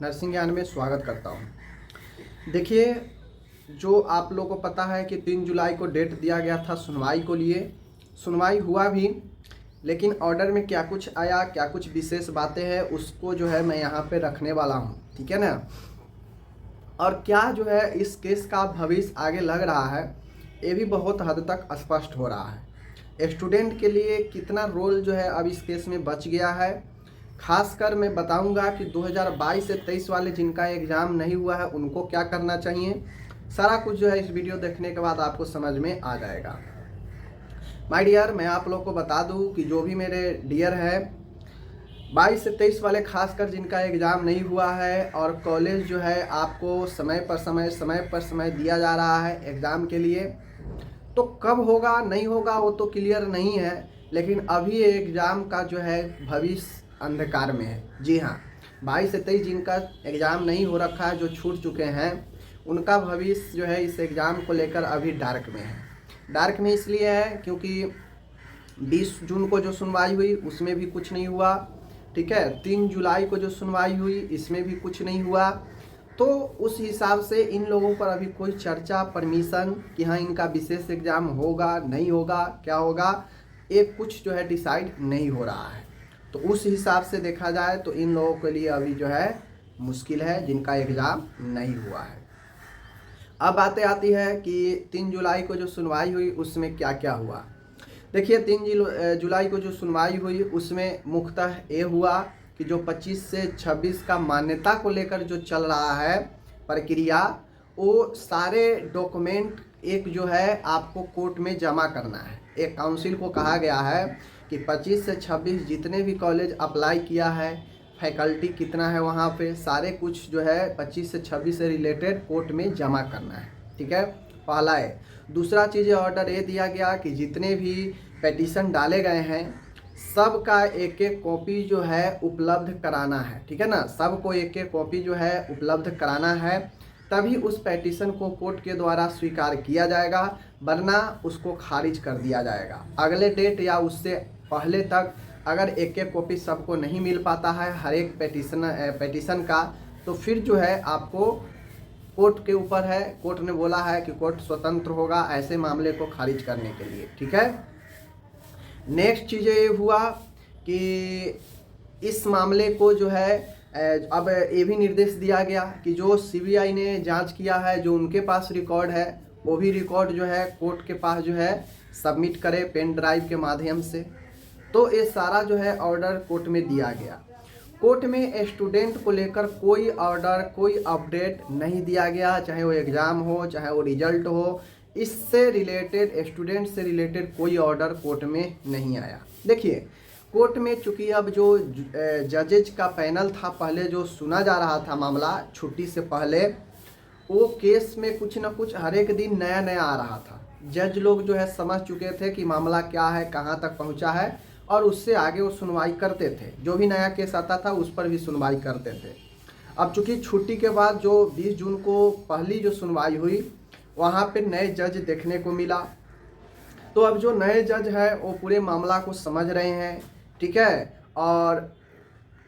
Nursing ज्ञान में स्वागत करता हूँ। देखिए, जो आप लोगों को पता है कि 3 जुलाई को डेट दिया गया था सुनवाई को लिए। सुनवाई हुआ भी, लेकिन ऑर्डर में क्या कुछ आया, क्या कुछ विशेष बातें हैं, उसको जो है मैं यहाँ पे रखने वाला हूँ, ठीक है ना। और क्या जो है इस केस का भविष्य आगे लग रहा है, ये भी बहुत हद तक स्पष्ट हो रहा है। स्टूडेंट के लिए कितना रोल जो है अब इस केस में बच गया है, खासकर मैं बताऊंगा कि 2022 से 23 वाले जिनका एग्ज़ाम नहीं हुआ है उनको क्या करना चाहिए। सारा कुछ जो है इस वीडियो देखने के बाद आपको समझ में आ जाएगा। माय डियर, मैं आप लोग को बता दूं कि जो भी मेरे डियर है 22 से 23 वाले, खासकर जिनका एग्ज़ाम नहीं हुआ है और कॉलेज जो है आपको समय पर समय दिया जा रहा है एग्ज़ाम के लिए, तो कब होगा नहीं होगा वो तो क्लियर नहीं है, लेकिन अभी एग्ज़ाम का जो है भविष्य अंधकार में है। जी हाँ, 22 से 23 जिनका एग्ज़ाम नहीं हो रखा है, जो छूट चुके हैं, उनका भविष्य जो है इस एग्ज़ाम को लेकर अभी डार्क में है। डार्क में इसलिए है क्योंकि 20 जून को जो सुनवाई हुई उसमें भी कुछ नहीं हुआ, ठीक है। 3 जुलाई को जो सुनवाई हुई इसमें भी कुछ नहीं हुआ। तो उस हिसाब से इन लोगों पर अभी कोई चर्चा, परमिशन कि हाँ इनका विशेष एग्ज़ाम होगा नहीं होगा, क्या होगा, ये कुछ जो है डिसाइड नहीं हो रहा है। तो उस हिसाब से देखा जाए तो इन लोगों के लिए अभी जो है मुश्किल है, जिनका एग्ज़ाम नहीं हुआ है। अब बातें आती है कि 3 जुलाई को जो सुनवाई हुई उसमें क्या क्या हुआ। देखिए, 3 जुलाई को जो सुनवाई हुई उसमें मुख्यतः ये हुआ कि जो 25 से 26 का मान्यता को लेकर जो चल रहा है प्रक्रिया, वो सारे डॉक्यूमेंट एक जो है आपको कोर्ट में जमा करना है। एक काउंसिल को कहा गया है कि 25 से 26 जितने भी कॉलेज अप्लाई किया है, फैकल्टी कितना है वहाँ पे, सारे कुछ जो है 25 से 26 से रिलेटेड कोर्ट में जमा करना है, ठीक है। पहला है। दूसरा चीज़ ऑर्डर ये दिया गया कि जितने भी पेटिशन डाले गए हैं सबका एक एक कॉपी जो है उपलब्ध कराना है, ठीक है ना। सबको एक एक कॉपी जो है उपलब्ध कराना है, तभी उस पेटिशन को कोर्ट के द्वारा स्वीकार किया जाएगा, वरना उसको खारिज कर दिया जाएगा। अगले डेट या उससे पहले तक अगर एक एक कॉपी सबको नहीं मिल पाता है हर एक पेटिशन का, तो फिर जो है आपको कोर्ट के ऊपर है। कोर्ट ने बोला है कि कोर्ट स्वतंत्र होगा ऐसे मामले को खारिज करने के लिए, ठीक है। नेक्स्ट चीज़ ये हुआ कि इस मामले को जो है अब ये भी निर्देश दिया गया कि जो सीबीआई ने जांच किया है, जो उनके पास रिकॉर्ड है, वो भी रिकॉर्ड जो है कोर्ट के पास जो है सबमिट करे पेन ड्राइव के माध्यम से। तो ये सारा जो है ऑर्डर कोर्ट में दिया गया। कोर्ट में स्टूडेंट को लेकर कोई ऑर्डर, कोई अपडेट नहीं दिया गया, चाहे वो एग्ज़ाम हो, चाहे वो रिजल्ट हो। इससे रिलेटेड, स्टूडेंट से रिलेटेड कोई ऑर्डर कोर्ट में नहीं आया। देखिए, कोर्ट में चूँकि अब जो जजेज का पैनल था, पहले जो सुना जा रहा था मामला छुट्टी से पहले, वो केस में कुछ ना कुछ हर एक दिन नया नया आ रहा था। जज लोग जो है समझ चुके थे कि मामला क्या है, कहाँ तक पहुँचा है, और उससे आगे वो सुनवाई करते थे। जो भी नया केस आता था उस पर भी सुनवाई करते थे। अब चूँकि छुट्टी के बाद जो 20 जून को पहली जो सुनवाई हुई, वहाँ पे नए जज देखने को मिला। तो अब जो नए जज है वो पूरे मामला को समझ रहे हैं, ठीक है। और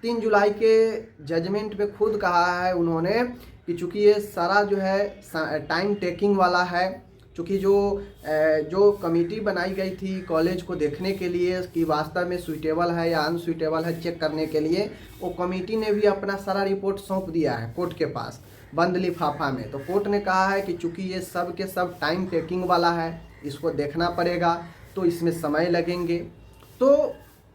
3 जुलाई के जजमेंट में खुद कहा है उन्होंने कि चूँकि ये सारा जो है टाइम टेकिंग वाला है, चूँकि जो कमेटी बनाई गई थी कॉलेज को देखने के लिए कि वास्तव में सूटेबल है या अनसूटेबल है चेक करने के लिए, वो कमेटी ने भी अपना सारा रिपोर्ट सौंप दिया है कोर्ट के पास बंद लिफाफा में। तो कोर्ट ने कहा है कि चूँकि ये सब के सब टाइम टेकिंग वाला है, इसको देखना पड़ेगा, तो इसमें समय लगेंगे। तो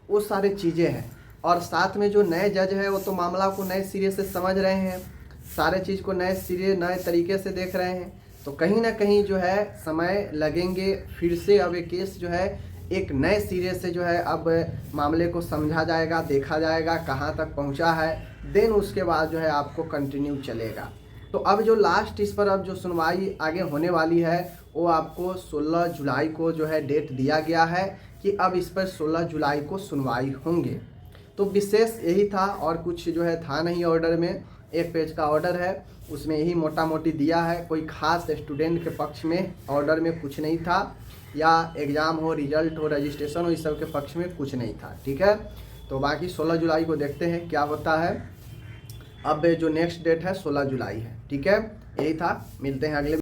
वो सारी चीज़ें हैं। और साथ में जो नए जज है वो तो मामला को नए सिरे से समझ रहे हैं, सारे चीज़ को नए सिरे, नए तरीके से देख रहे हैं। तो कहीं ना कहीं जो है समय लगेंगे। फिर से अब ये केस जो है एक नए सिरे से जो है अब मामले को समझा जाएगा, देखा जाएगा कहाँ तक पहुँचा है, देन उसके बाद जो है आपको कंटिन्यू चलेगा। तो अब जो लास्ट इस पर अब जो सुनवाई आगे होने वाली है वो आपको 16 जुलाई को जो है डेट दिया गया है कि अब इस पर 16 जुलाई को सुनवाई होंगे। तो विशेष यही था, और कुछ जो है था नहीं ऑर्डर में। 1 पेज का ऑर्डर है, उसमें यही मोटा मोटी दिया है। कोई खास स्टूडेंट के पक्ष में ऑर्डर में कुछ नहीं था, या एग्ज़ाम हो, रिजल्ट हो, रजिस्ट्रेशन हो, इस सब के पक्ष में कुछ नहीं था, ठीक है। तो बाकी 16 जुलाई को देखते हैं क्या होता है। अब जो नेक्स्ट डेट है 16 जुलाई है। ठीक है, यही था, मिलते हैं अगले